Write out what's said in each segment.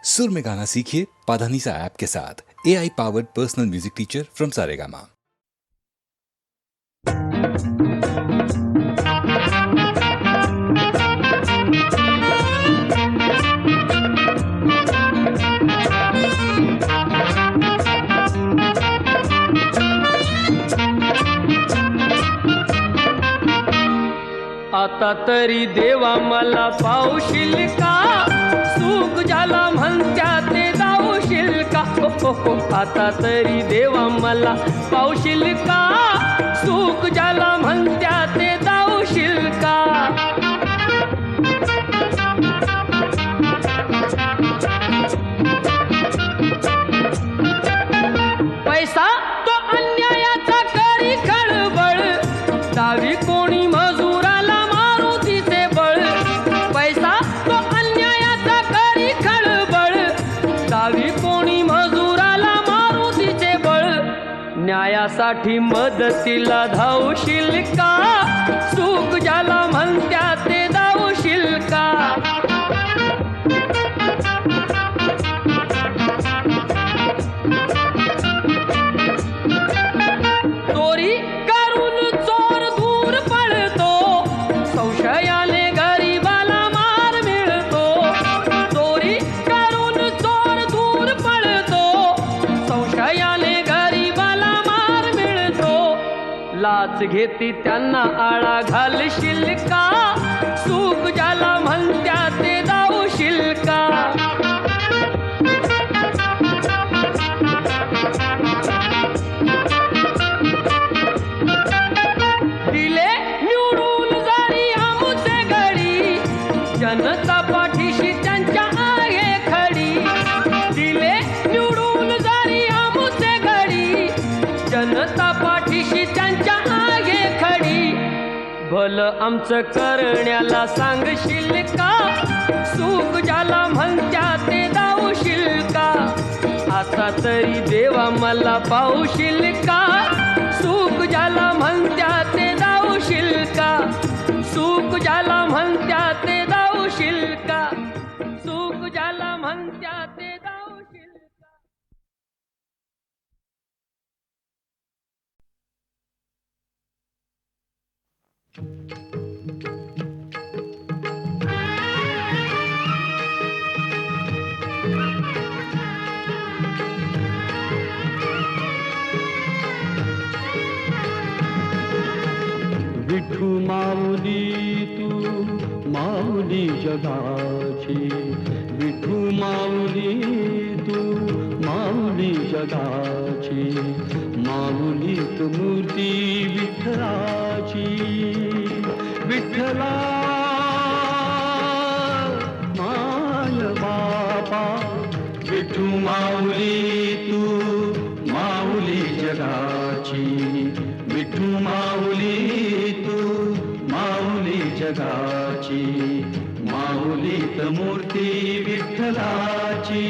सुर में गाना सीखिए पाधानीसा ऐप के साथ। AI powered personal music teacher from Saregama. आता तरी देवा मला पावशील का, सुख ज्याला म्हणत्या ते दावशील का. आता तरी देवा मला पावशील का, सुख ज्याला म्हणत्या ते दावशील का. पैसा तो अन्यायाचा करी खळबळ, दावी कोणी मजुराला मारू तिचे बळ. पैसा तो अन्यायाचा करी खळबळ, दावी कोणी मजुराला मारू तिचे बळ. न्यायासाठी मदतीला धावशील का, सुख ज्याला म्हणत्या ते दावशील का. चोरी करून चोर दूर पळतो, संशयाने गरीबाला मार मिळतो. चोरी करून चोर दूर पळतो, संशयाने गरीबाला मार मिळतो. लाच घेती त्यांना आळा घालशील का, सुख ज्याला म्हणत्या ते दावशील का. दिले निवडून जरी आमुचे घडी, जनता पाठीशी त्यांच्या आहे खडी. दिले निवडून जरी आमुचे घडी, जनता पाठीशी त्यांच्या आहे खडी. भलं आमचं करण्याला सांगशील का, सुख ज्याला म्हणत्या ते दावशील का. आता तरी देवा मला पावशील का, सुख ज्याला म्हणत्या ते दावशील का. सुख ज्याला म्हणत्या ते दावशील का. सुख ज्याला म्हणत्या ते दावशील का. विठू माऊली तू माऊली जगाची, विठू माऊली तू माऊली जगाची. माऊलीत मूर्ती विठ्ठलाची, विठ्ठला माय बापा. विठू माऊली तू माऊली जगाची, विठू माऊली तू माऊली जगाची. माऊलीत मूर्ती विठ्ठलाची.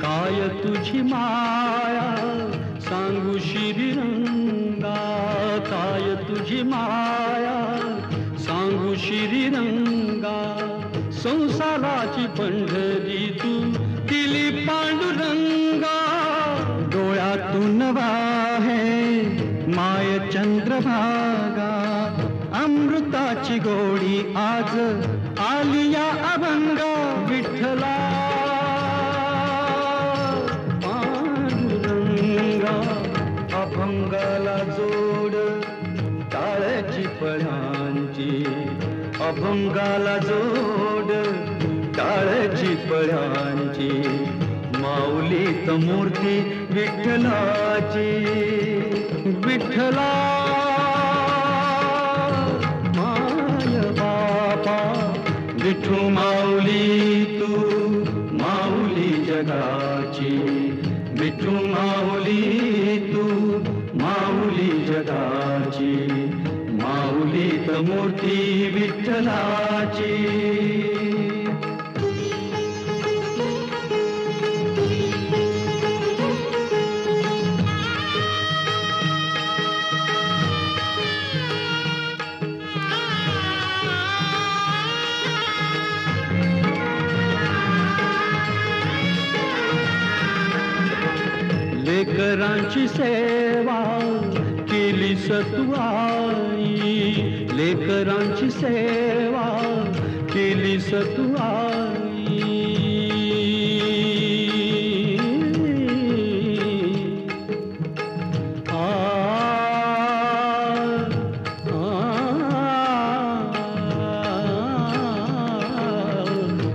काय तुझी माया सांगू श्रीरंगा, काय तुझी माया सांगू श्रीरंगा. संसाराची पंढरी तू दिली पांडुरंगा. डोळ्यातून वाहे माय चंद्रभागा, अमृताची गोडी आज आली या अभंगा. विठ्ठला अभंगाला जोड टाळ्याची पळ्यांची, अभंगाला जोड टाळ्याची पळ्यांची. माऊलीत मूर्ती विठ्ठलाची, विठ्ठला माय बापा. विठू माऊली तू माऊली जगाची, विठू माऊली तू माऊली जगाची माऊलीत मूर्ती विठ्ठलाची. लेकरांची सेवा केली तू आई, लेकरांची सेवा केली तू आई. आ,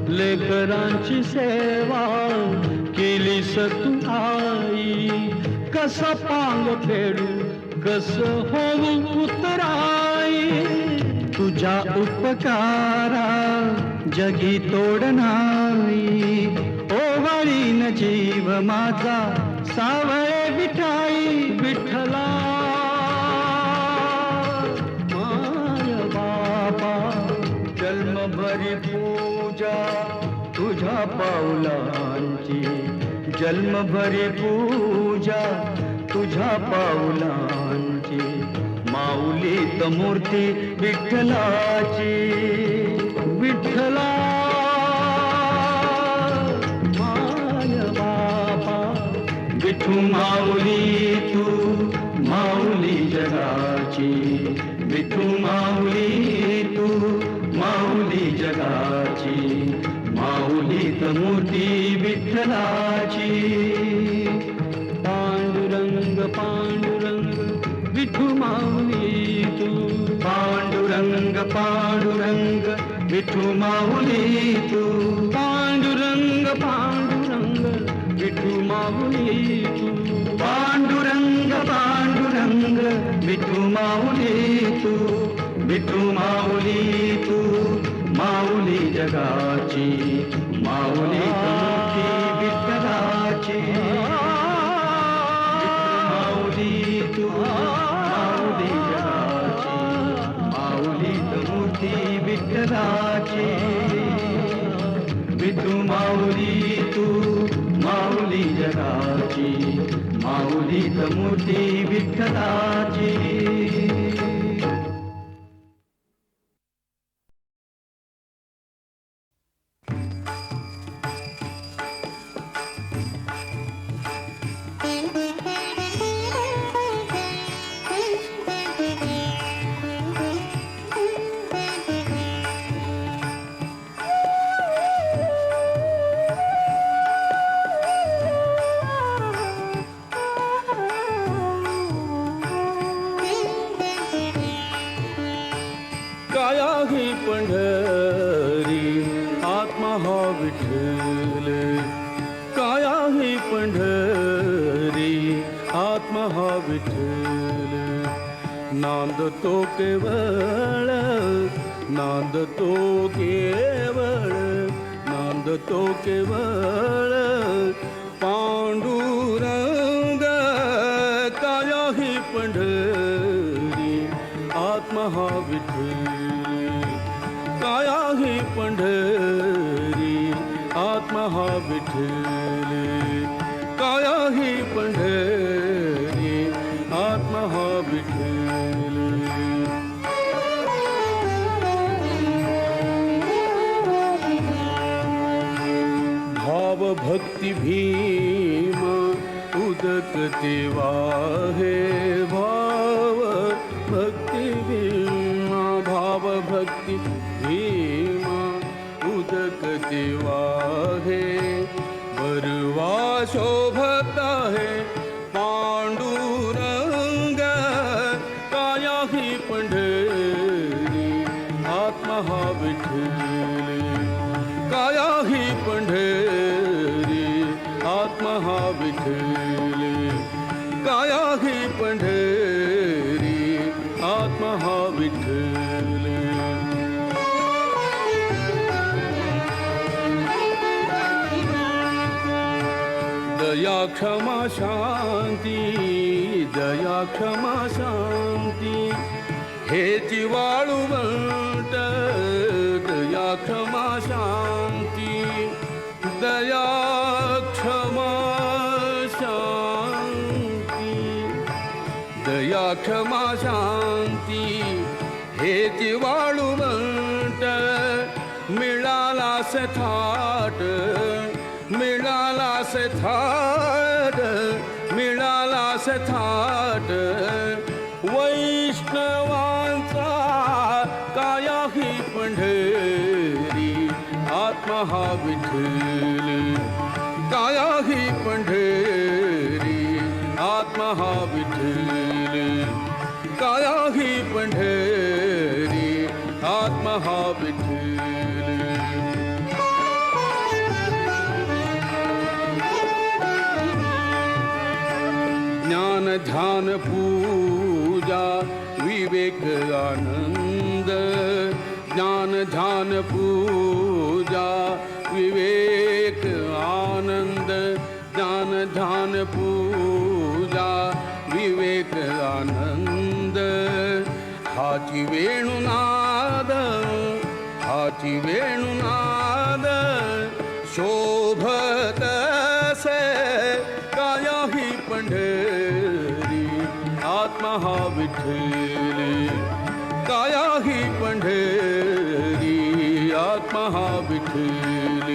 लेकरांची सेवा केली तू आई. कसं पांग फेडू कसं होऊ उतराई, तुझ्या उपकारा जगी तोड नाही. ओवाळीन जीव माझा सावळे विठाई विठ्ठला. माय बाबा जन्मभरी पूजा तुझ्या पाऊलांची, जन्मभरी पूजा तुझ्या पाऊलांची. माऊलीत मूर्ती विठ्ठलाची विठ्ठला. माय बाबा विठू माऊली तू माऊली जगाची, विठू माऊली तू माऊली जगाची. माऊलीत मूर्ती विठ्ठलाची. पांडुरंग पांडुरंग विठू माऊली तू, पांडुरंग पांडुरंग विठू माऊली तू. पांडुरंग पांडुरंग विठू माऊली तू, पांडुरंग पांडुरंग विठू माऊली तू. विठू माऊली तू माऊली जगाची, माऊली मूर्ती विठ्ठलाची. माऊली तू माऊली जगाची, माऊली मूर्ती विठ्ठलाची. विठू माऊली तू माऊली जगाची, माऊली मूर्ती विठ्ठलाची. पंढरी आत्मा हा विठ्ठल, काया ही पंढरी आत्मा हा विठ्ठल. नांदतो केवळ नांदतो केवळ नांदतो केवळ पांडुरंग. काया ही पंढरी आत्मा हा विठ्ठल, काया ही पंढरी आत्मा हा विठ्ठल. काया ही पंढरी आत्मा हा विठ्ठल. भाव भक्ती भीम उदकते वाहे. भाव भक्ती भीम, भाव भक्ती भीम उदकते वाहे. बरवा शोभत आहे पांडुरंग. काया ही पंढरी आत्मा हा विठ्ठल. काया ही पंढरी आत्मा हा विठ्ठल. काया ही पंढरी आत्मा हा विठ्ठल. दया क्षमा शांती दया क्षमा शांती हेची वाळुवंट दया क्षमा शांती दया क्षमा शांती दया क्षमा शांती हेची वाळुवंट मिळालास थाट मिळालास थाट मिळालास थाट वैष्णवांचा काया ही पंढरी आत्मा हा विठ्ठल काया ही पंढरी आत्मा हा विठ्ठल काया ही पंढरी आत्मा हा विठ्ठल ज्ञान ध्यान पूजा विवेक आनंद ज्ञान ध्यान पूजा विवेक आनंद ज्ञान ध्यान पूजा विवेक आनंद हाची वेणुनाद हाची वेणुनाद शोभत से काया ही पंढरी आत्मा हा विठ्ठल काया ही पंढरी आत्मा हा विठ्ठल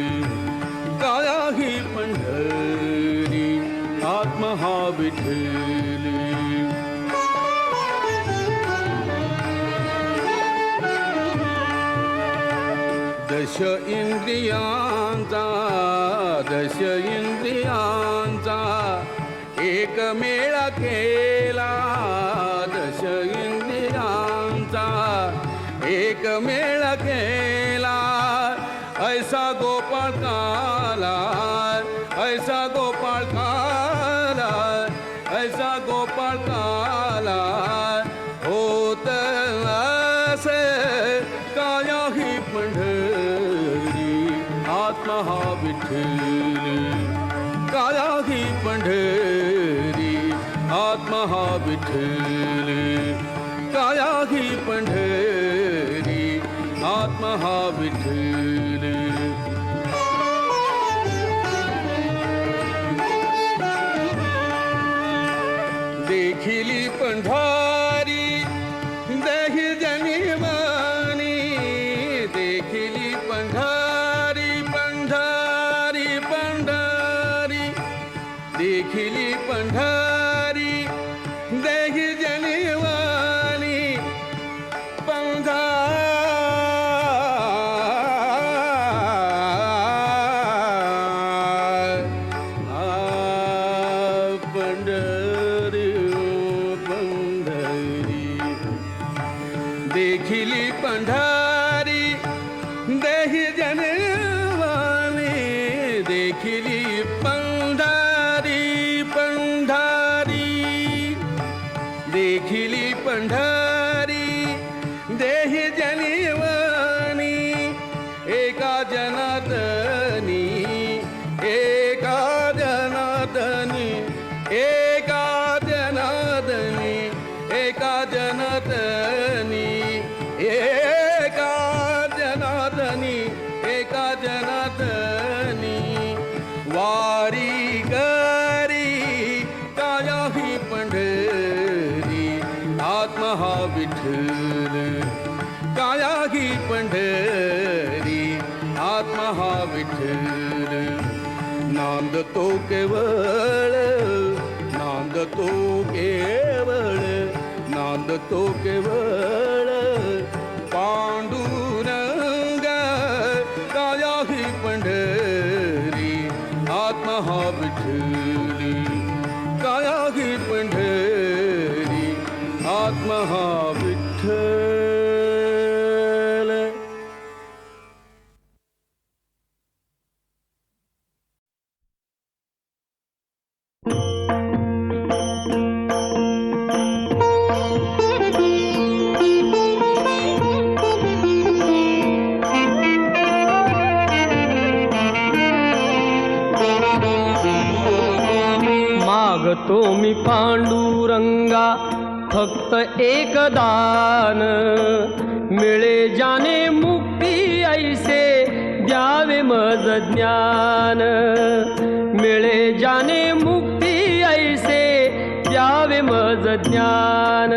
काया ही पंढरी आत्मा हा विठ्ठल दश इंद्रियांचा एक मेळा केला दश इंद्रियांचा एक मेळा केला ऐसा गोपाळ काला ऐसा गोपाळ काला ऐसा गोपाळ काला होत असे काया ही पंढरी आत्मा हा विठ्ठल काया ही पंढरी आत्मा हा विठ्ठल काया ही पंढरी आत्मा हा विठ्ठल देखिली पंढरी देही जनिवानी देखिली पंढरी पंढरी पंढरी देखिली पंढरी देही जनिवानी पंढरी पंढरी देखिली पंढरी देही जनवानी देखिली पंढरी पंढरी देखिली पंढरी देही जनवानी एका जनार्दनी एका जनार्दनी एका जनार्दनी एका जनार्दनी एका जनार्दनी एका जनार्दनी वारी करी काया ही पंढरी आत्मा हा विठ्ठल काया ही पंढरी आत्मा हा विठ्ठल नांदतो केवळ नांदतो केवळ नांदतो केवळ पांडुरंग काया ही पंढरी आत्मा हा विठ्ठल काया ही पंढरी आत्मा हा विठ्ठल मागतो मी पांडुरंगा फक्त एक दान, मिळे जाने मुक्ती ऐसे द्यावे मज ज्ञान, मिळे जाने मुक्ती ऐसे द्यावे मज ज्ञान.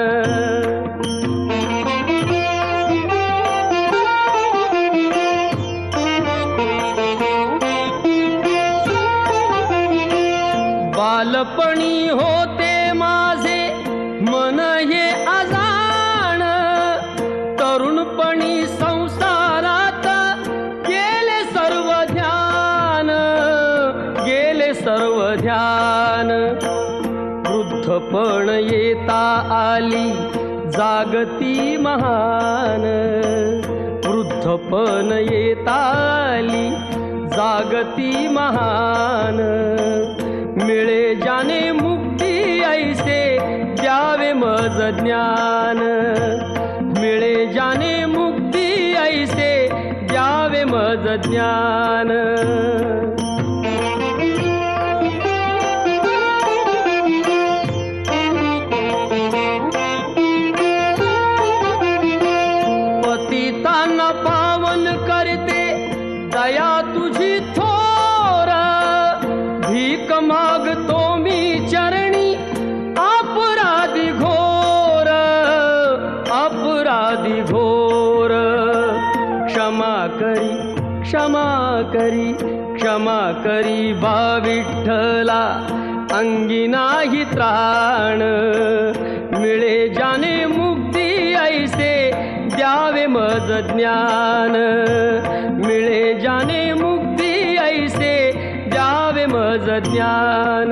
बालपणी होते माझे मन हे अजाण, तरुणपणी संसारात गेले सर्व ध्यान, गेले सर्व ध्यान. वृद्धपण येता आली जागती महान, वृद्धपण येता आली जागती महान. मिळे जाने मुक्ती ऐसे द्यावे मज ज्ञान, मिळे जाने मुक्ती ऐसे द्यावे मज ज्ञान. पतितांना पावन करते दया तुझी थोर, भीक मागतो मी चरणी अपराधी घोर, अपराधी घोर. क्षमा करी क्षमा करी क्षमा करी बा विठ्ठला, अंगी नाही त्राण. मिळे जाने मुक्ती ऐसे द्यावे मज ज्ञान, मिळे जाने मुक्ती ऐसे द्यावे मज ज्ञान.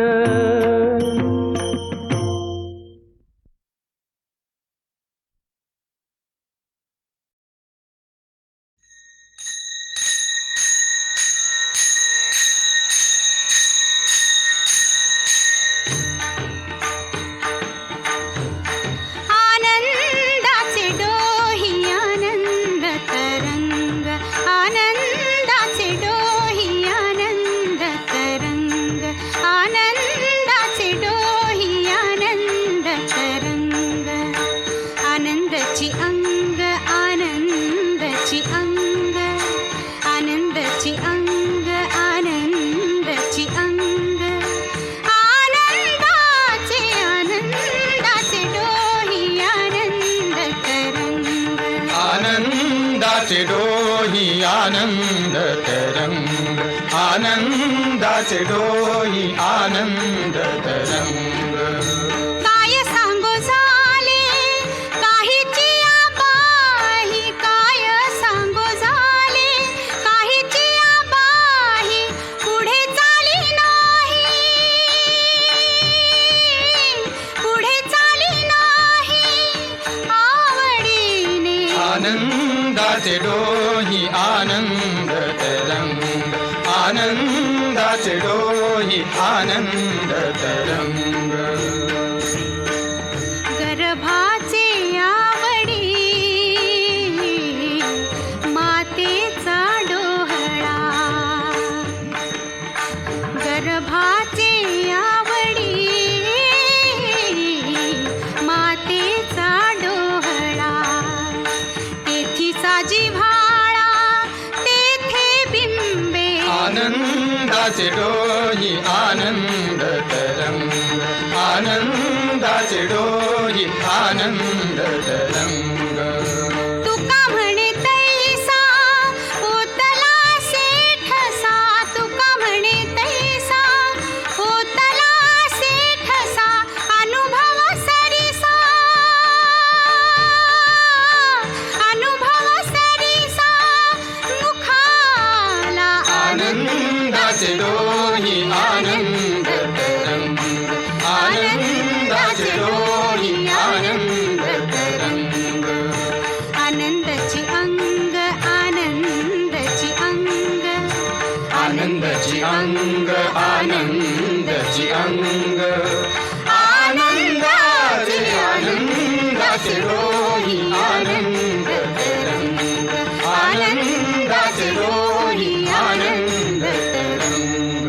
आनंदाचे डोही आनंद तरंग, आनंदाचे डोही आनंद तरंग, आनंदाचे डोही आनंद तरंग. आनंदाची अंग आनंदाची अंग, आनंदाची अंग आनंदाची अंग. आनंदाचे आनंदाचे डोही आनंद तरंग, आनंदाचे डोही आनंद तरंग, आनंदाचे डोही आनंद तरंग. काय सांगू झाले काहीची आबाही, काय सांगू झाले काहीची आबाही, पुढे चाली नाही, पुढे चाली नाही आवडीने. आनंदाचे डोही आनंद तरंग, आनंदाचे डोही आनंद तरंग. गर्भाचे आवडी मातेचा डोहळा, गर्भाचे आवडी मातेचा डोहळा. तेथीचा जिव्हाळा तेथे बिंबे, आनंदाचे डोही आनंद तरंग, आनंदाचे डोही आनंद तरंग. तुका म्हणे तैसा होतला सेठसा, तुका म्हणे तैसा होतला सेठसा. अनुभव सरिसा, अनुभव सरिसा मुखाला. आनंदाचे डोही आनंद तरंग, आनंदाचे डोही आनंद तरंग. आनंदाची अंग आनंदाची अंग, आनंदाची अंग आनंदाची अंग, आनंदाचे आनंदाचे डोही आनंद तरंग, आनंदाचे डोही आनंद तरंग.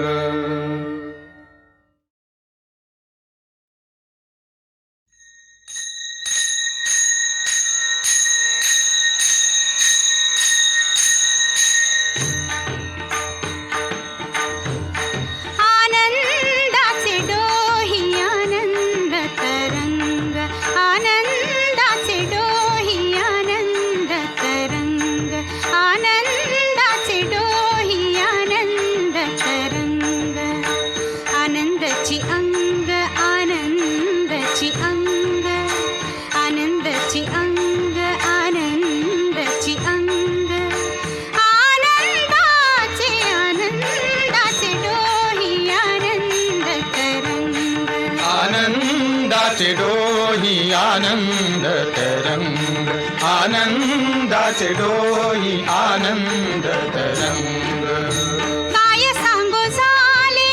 तरंग आनंदाचे डोही आनंद तरंग काय सांगो झाले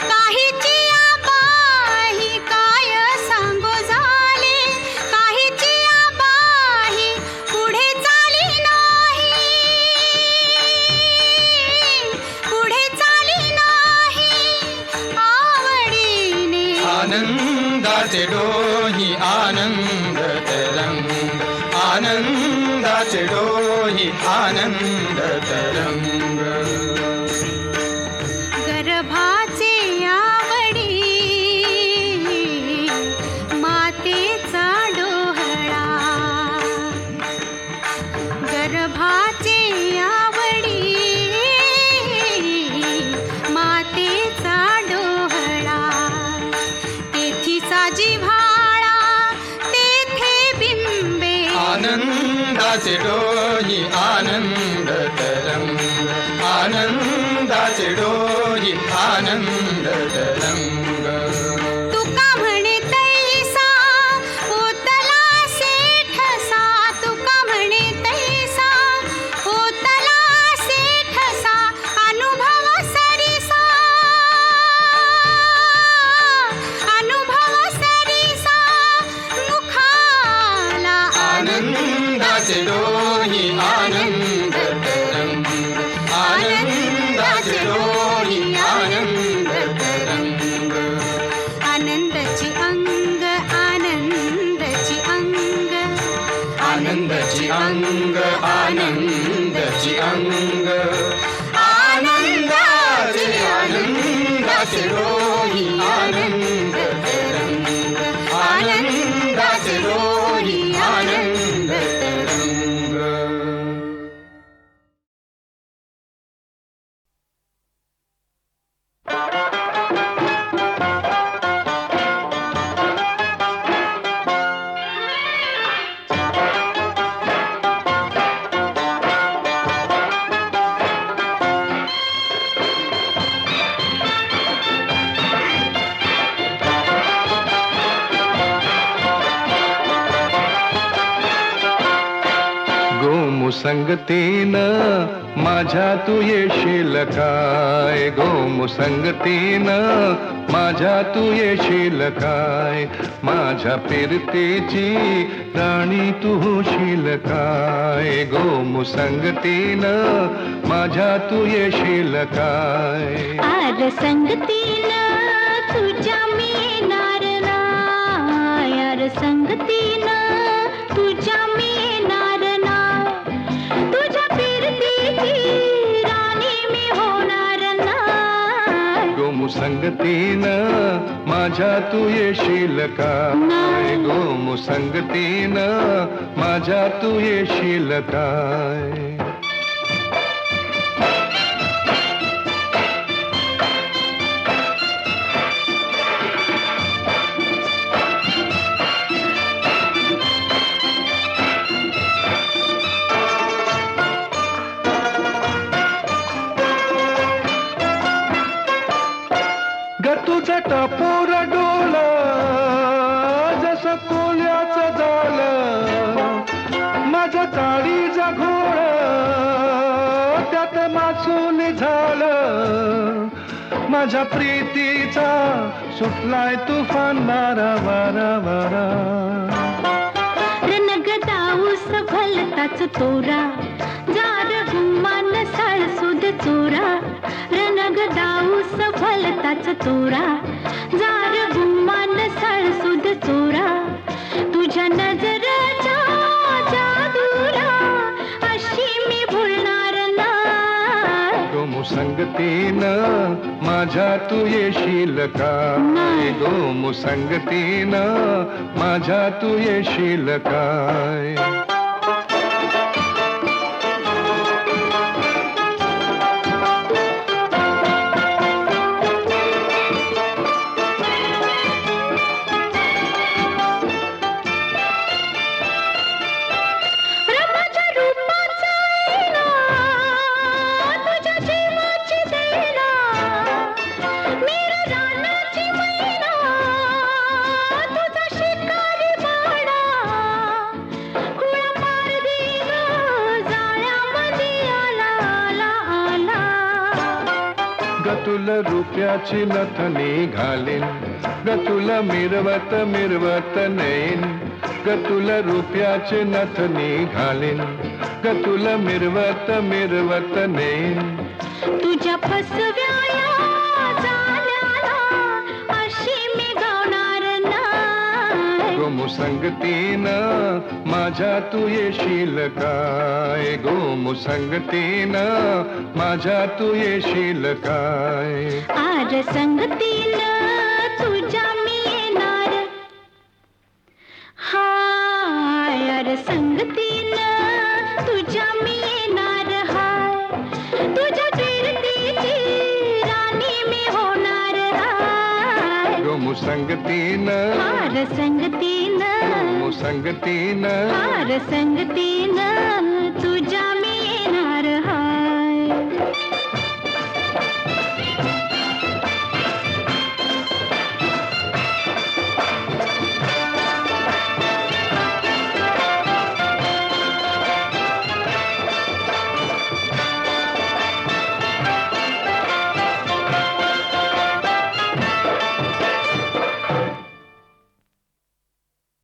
काहीची आबाही काय सांगो झाले काहीची आबाही पुढे चाली नाही पुढे चाली नाही आवडीने आनंदाचे डोही आनंद तरंग आनंदाचे डोही आनंद तरंग गर्भाचे आवडी मातेचा डोहळा गर्भाचे आवडी मातेचा डोहळा तेथी साजी भाळा तेथे बिंबे आनंदाचे डोही आनंद तरंग आनंदाचे डोही आनंद तरंग तुका म्हणे तैसा होतला सेठसा तुका म्हणे तैसा होतला सेठसा अनुभव सरिसा मुखाला आनंदाचे डोही आनंद तरंग आनंदाचे डोही आनंद तरंग आनंदाची अंग आनंदाची अंग आनंदाची अंग आनंदाची अंग आनंदाचे आनंदाचे डोही आनंद तरंग आनंदाचे डोही आनंद तरंग गोमुसंगतीनं माझ्या तू येशील काय गोमुसंगतीनं माझ्या तू येशील काय माझ्या फिरतेची राणी तू होशील काय गोमुसंगतीनं माझ्या तू येशील काय आर संगतीनं तुझ्या मिळणार नाय आर संगतीनं तुझ्या मिळणार नाय तुझ्या फिरतीची राणी मी होणार नाय गोमुसंगतीनं माझ्या तू येशील काय गोमुसंगतीनं माझ्या तू येशील काय तुझं टपोर डोलं जसं कोल्याचं झालं माझं काळीचं घोळ त्यात मासून झालं माझ्या प्रीतीचा सुटलाय तुफान वारा वारा वारा रणगदाऊस भलताच तोरा जार गुमान साळसुद चोरा रणगदाऊस भलताच तोरा जार गुमान साळसुद चोरा तुझ्या नजरेच्या जादूला अशी मी भुलणार नाही गोमुसंगतीनं माझ्या तू येशील काय गोमुसंगतीनं माझ्या तू येशील काय तुला रुपयाची नथनी घालीन ग तुला मिरवत मिरवत नेईन ग तुला रुपयाची नथनी घालीन ग तुला मिरवत मिरवत नेईन तुझ्या फसव्याया झाल्याला अशी मी गावणार नाही गोमुसंगतीनं माझ्या तू येशील काय गोमुसंगतीनं माझ्या तू येशील काय आर संगतीनं तुझ्या मी येणार हाय आर संगतीनं तुझ्या मी येणार हाय तुझ्या कीर्तीची राणी मी होणार हाय गोमुसंगतीनं आर संगतीनं गोमुसंगतीनं आर संगतीनं तुझ्या मी येणार हाय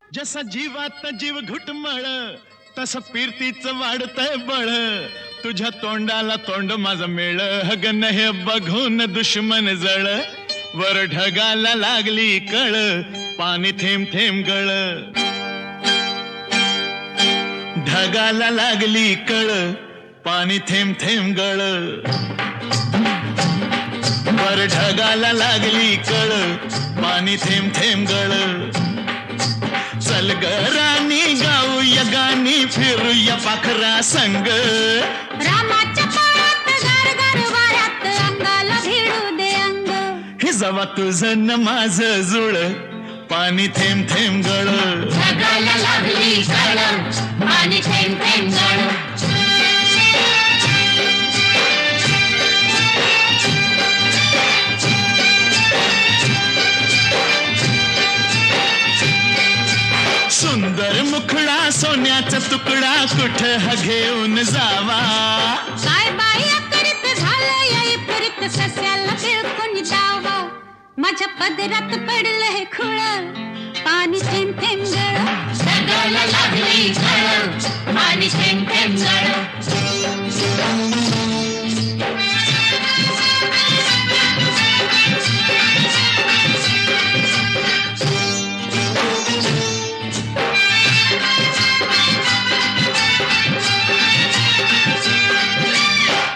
जसा जीवात जीव घुटमळ तसं पिरतीचं वाढतंय बळ तुझ्या तोंडाला तोंड माझं मेळ हगन हे बघून दुश्मन जळ वर ढगाला लागली कळ पाणी थेंब थेंब गळ ढगाला लागली कळ पाणी थेंब थेंब गळ वर ढगाला लागली कळ पाणी थेंब थेंब गळ चल ग राणी गाऊया गाणी फिरूया पाखरा संग रामाच्या पायात गार गार वाऱ्यात अंगाला भिडू दे अंग हे जवा तुझं न माझं जुळ पाणी थेंब थेंब गळ ढगाला लागली कळ पाणी थेंब थेंब गळ सुंदर मुखडा सोन्याचा तुकडा कुठं हा घेऊन जावा काय बाई करीत झालं याई करीत सस्याला बिळकून जावा माझ्या पदरात पडलं हे खुळ पाणी थेंब थेंब गळ ढगाला लागली कळ पाणी थेंब थेंब गळ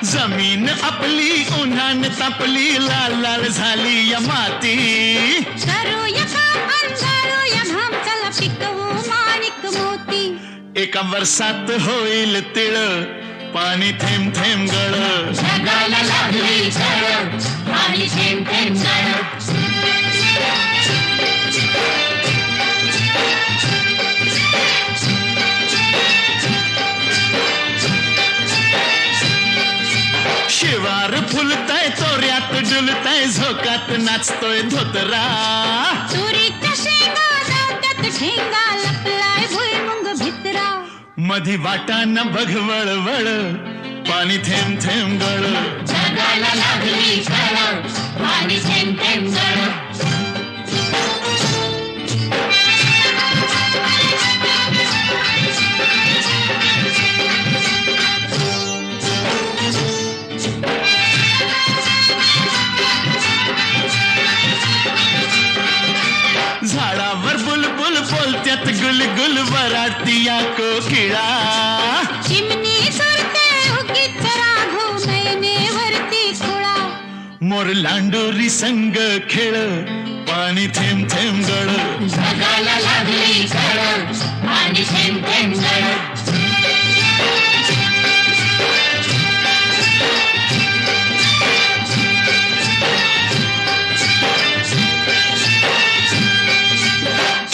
जमीन आपली उन्हान तापली लाल लाल झाली या माती करूया काम अंधारूया घाम चला पिकवू माणिक मोती एका वर्षात होईल तिळ पाणी थेंब थेंब गळ ढगाला लागली कळ पाणी थेंब थेंब गळ शिवार फुलताय तोऱ्यात डुलताय झोकात नाचतोय धोतरा तुरीच्या शेंगा जात्यात ठेंगा लपलाय भुईमुंग भितरा मधी वाटान बघ वळवळ पाणी थेंब थेंब गळ ढगाला लागली कळ पाणी थेंब थेंब गळ झाडावर बुलबुल बोलत्यात गुलगुल वराडती या कोकिळा चिमणी सुरते उगीच राघू नयनेवरती खुळा मोर लांडोरी संग खेळ पाणी थेंब थेंब गळ ढगाला लागली कळ पाणी थेंब थेंब गळ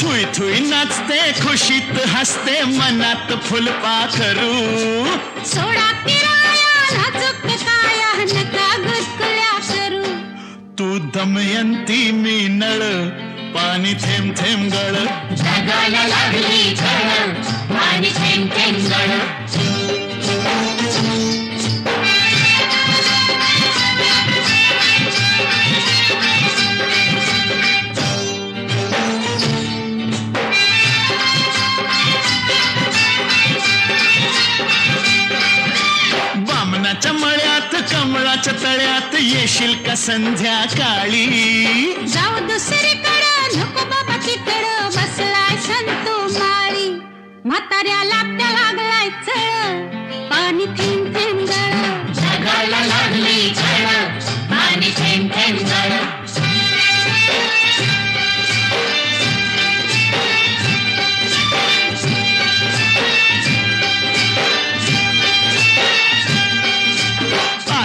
थुई थुई नाचते खुशीत हसते मनात फुलपाखरू सोडा किराया नाजूक काया नका गुदकुल्या करू तू दमयंती मी नळ पाणी थेंब थेंब गळ ढगाला लागली कळ पाणी थेंब थेंब गळ प्रेमाच्या तळ्यात येशील का संध्याकाळी जाऊ दुसरीकडं नको बाबा तिकडं बसलाय संतू माळी म्हाताऱ्याला त्या लागलाय चळ पाणी थेंब थेंब गळ जगाला लागली झळ पाणी थेंब थेंब गळ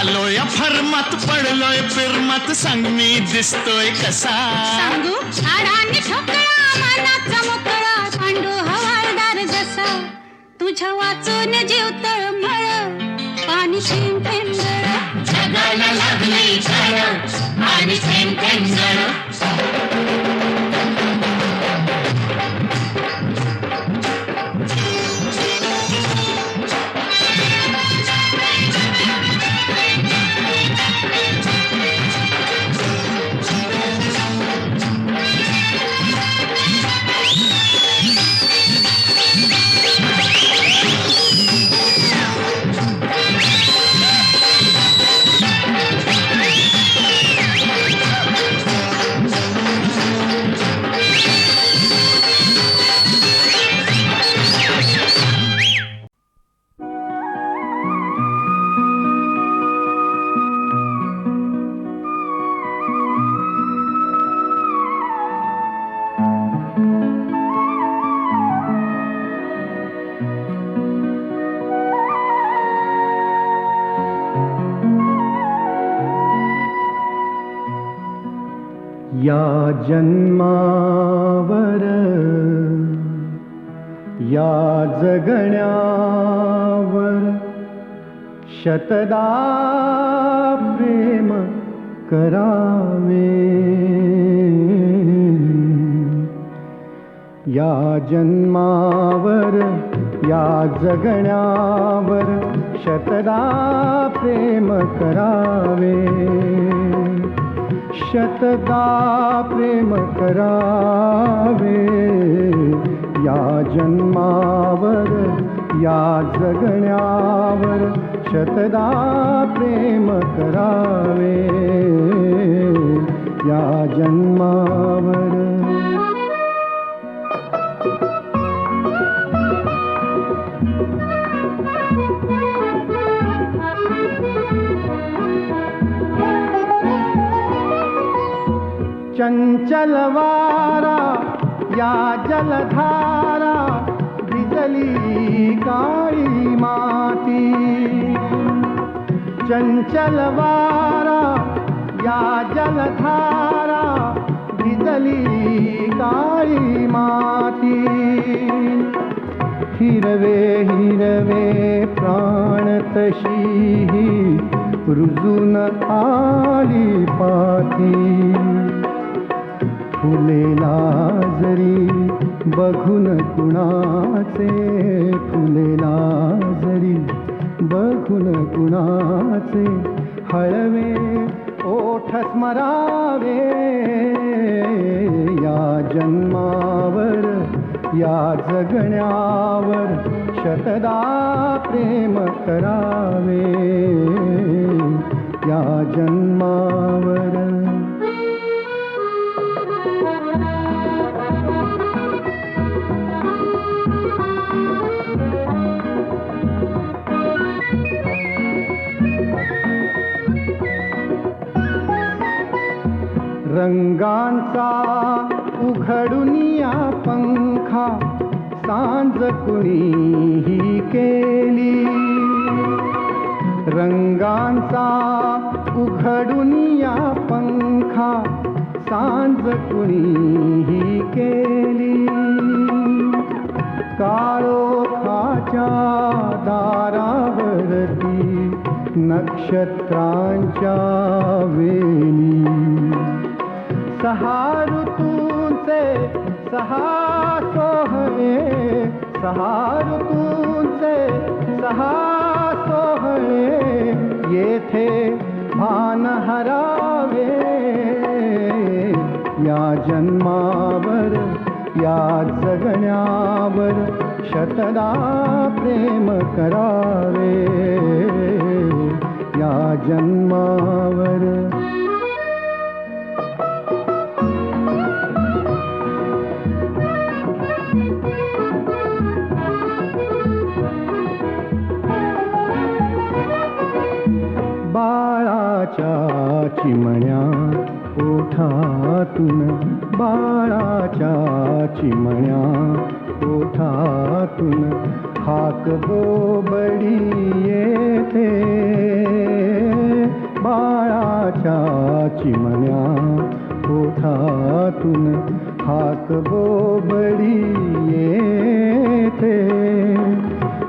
आलोय फर्मात पडलोय फिरमात सांग मी दिसतोय कसा सांगू आडाने ठोकळा मनाचा मोकळा पांडू हवालदार जसा तुझ्या वाचून जीव तळमळ पाणी थेंब थेंब गळ जगाला लागली झळ पाणी थेंब थेंब गळ या जन्मावर या जगण्यावर शतदा प्रेम करावे या जन्मावर या जगण्यावर शतदा प्रेम करावे शतदा प्रेम करावे या जन्मावर या जगण्यावर शतदा प्रेम करावे या जन्मावर चंचल वारा या जलधारा भिजली काळी माती चंचल वारा या जलधारा भिजली काळी माती हिरवे हिरवे प्राण तशी रुजून आली पाती फुलेला जरी बघून कुणाचे फुलेला जरी बघून कुणाचे हळवे ओठ स्मरावे या जन्मावर या जगण्यावर शतदा प्रेम करावे या जन्मावर रंगांचा उघडुनिया पंखा सांज कुणीही केली रंगांचा उघडुनिया पंखा सांज कुणीही केली काळोखाच्या दारावरती नक्षत्रांच्या वेली सहा ऋतूंचे सहा सोहळे सहा ऋतूंचे सहा सोहळे येथे भान हरावे या जन्मावर या जगण्यावर शतदा प्रेम करावे या जन्मावर. बाळाच्या चिमण्या ओठातून, बाळाच्या चिमण्या ओठातून हाक बोबडी येते. बाळाच्या चिमण्या ओठातून हाक बोबडी येते.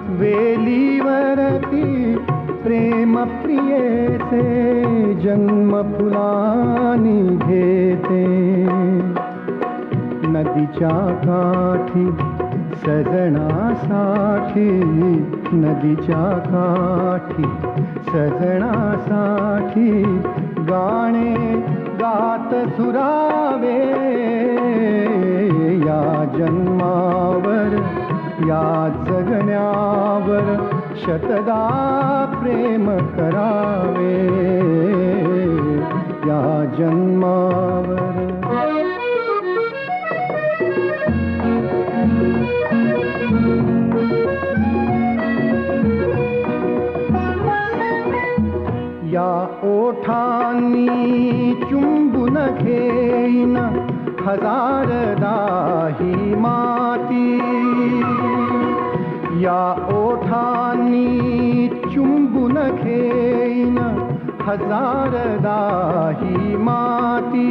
वेलीवरती प्रेम प्रियेचे जन्म फुलानी घेते. नदीच्या काठी सजनासाठी, नदीच्या काठी सजनासाठी गाणे गात झुरावे. या जन्मावर या जगण्यावर शतदा प्रेम करावे. या जन्मावर. या ओठांनी चुंबून घेईन हजारदा ही माती. या ओठांनी चुंबून घेईन हजारदा ही माती.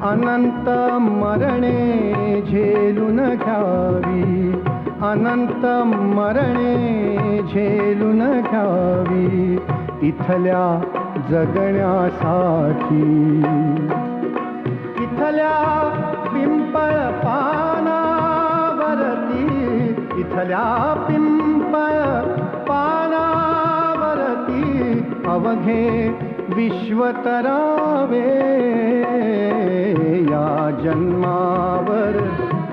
अनंत मरणे झेलून घ्यावी, अनंत मरणे झेलून घ्यावी इथल्या जगण्यासाठी. इथल्या पिंपळ पानावरती, इथल्या पिंपळ पानावरती अवघे विश्वतरावे. या जन्मावर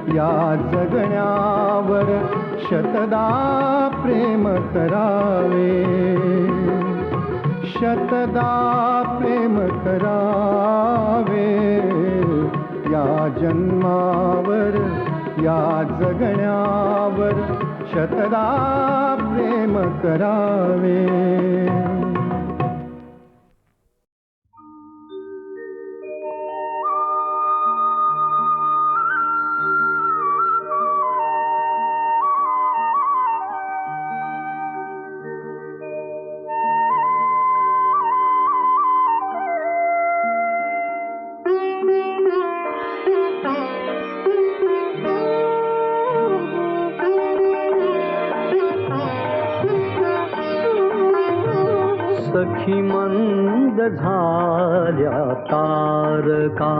या जगण्यावर शतदा प्रेम करावे. शतदा प्रेम करावे. या जन्मावर या जगण्यावर शतदा प्रेम करावे. सखी मंद झाल्या तारका,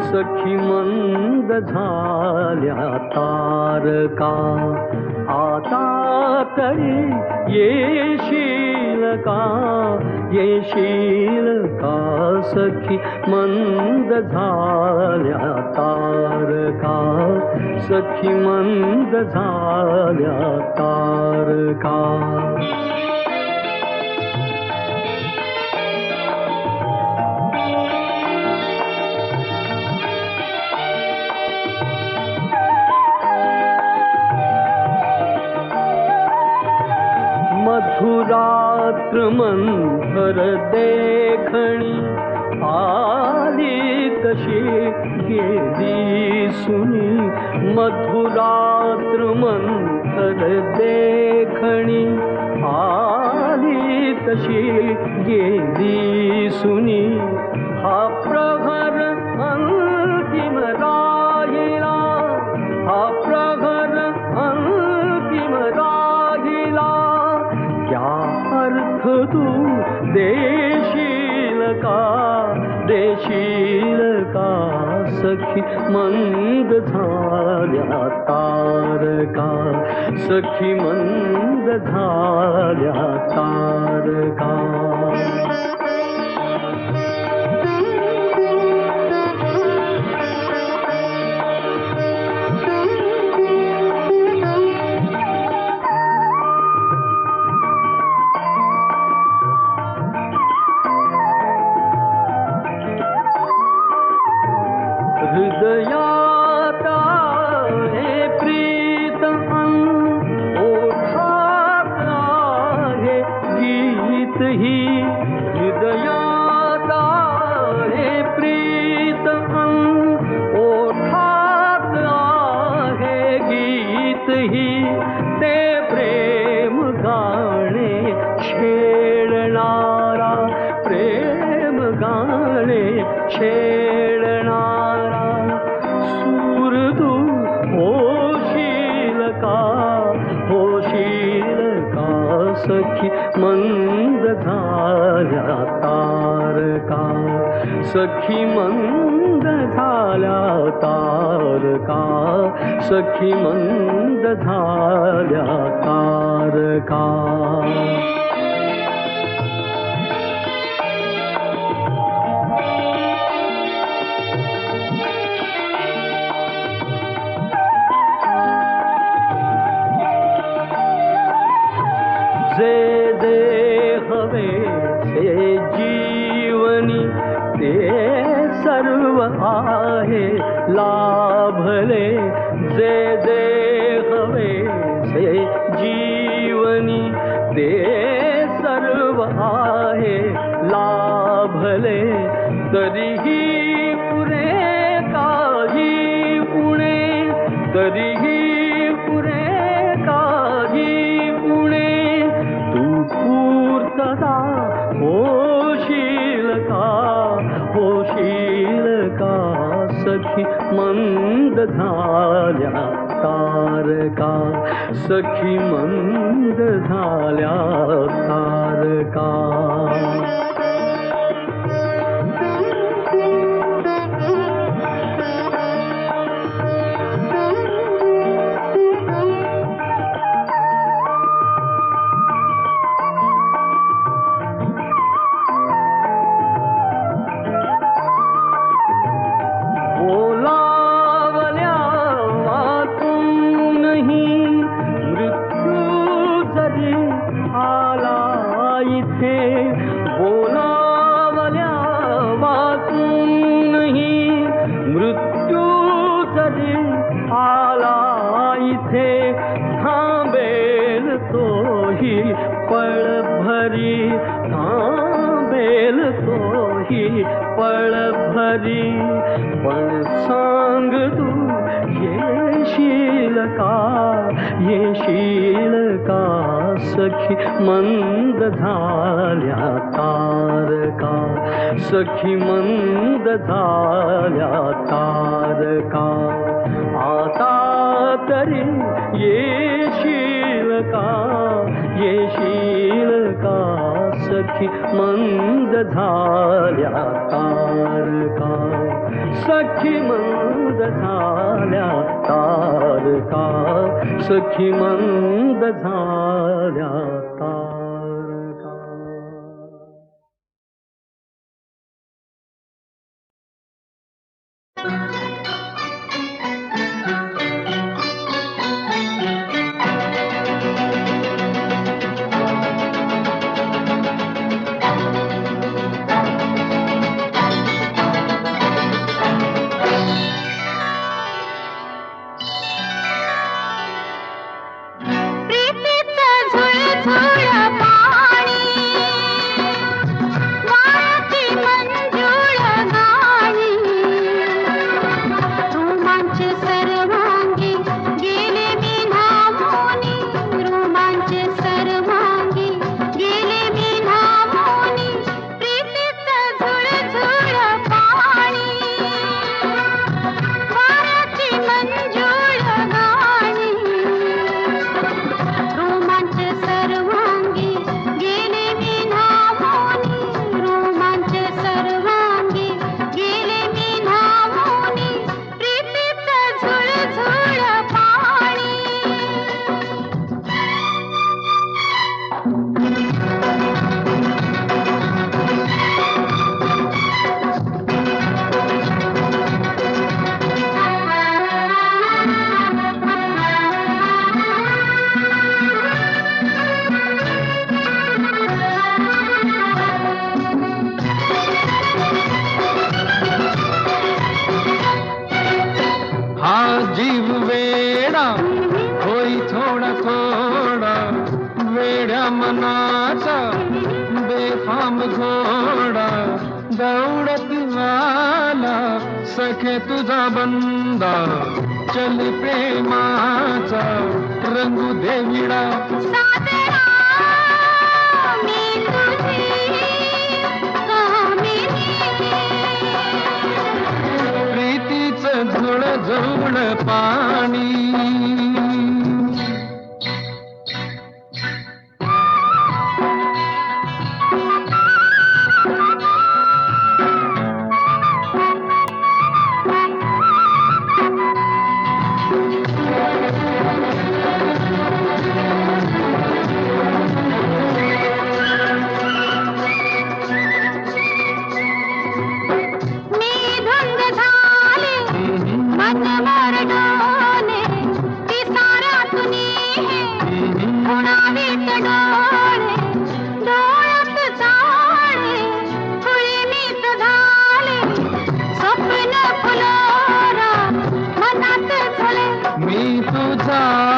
सखी मंद झाल्या तारका. आता तरी येशील का, येशील का सखी मंद झाल्या तारका. सखी मंद झाल्या तारका. मधुरात्र मंथर देखणी आली तशी गेली सुनी. मधुरात्र मंथर देखणी आली तशी गेली सुनी. हा प्रहर अंतिम राहिला, हा प्रहर अंतिम राहिला. क्या अर्थ तू देशील का, देशील का सखी मंद झाल्या तारका. सखी मंद झाल्या तारका. ही ते प्रेम गाणे छेडणारा, प्रेम गाणे छेडणारा. सूर तू होशील का, होशील का सखी मंद झाल्या तारका, सखी मंद झाल्या तारका, सखी मंद झाल्या तारका. जे जे हवे से जीवनी ते सर्व आहे लाभले. जे जे हवे से जीवनी ते सर्व आहे लाभले. तरीही पुरे काही उणे, तरीही पुरे काही उणे. तू पूर्तता होशील का, होशील का सखी मंद झाल्या तारका, सखी मंद झाल्या तारका. पळ भरी पण सांग तू येशील का, येशील का सखी मंद झाल्या तारका, सखी मंद झाल्या तारका. आता तरी येशील का, येशील का सखी मंद झाल्या तारका, सखी मंद झाल्या तारका, सखी मंद झाल्या तारका. मनाचा बेफाम घोडा दौडत आला सखे तुझा बंदा चंचल प्रेमाचा रंगू दे विडा. सादरा मी तुझी कामिनी. प्रीतीचं झुळ झुळ पाणी. मी तुझा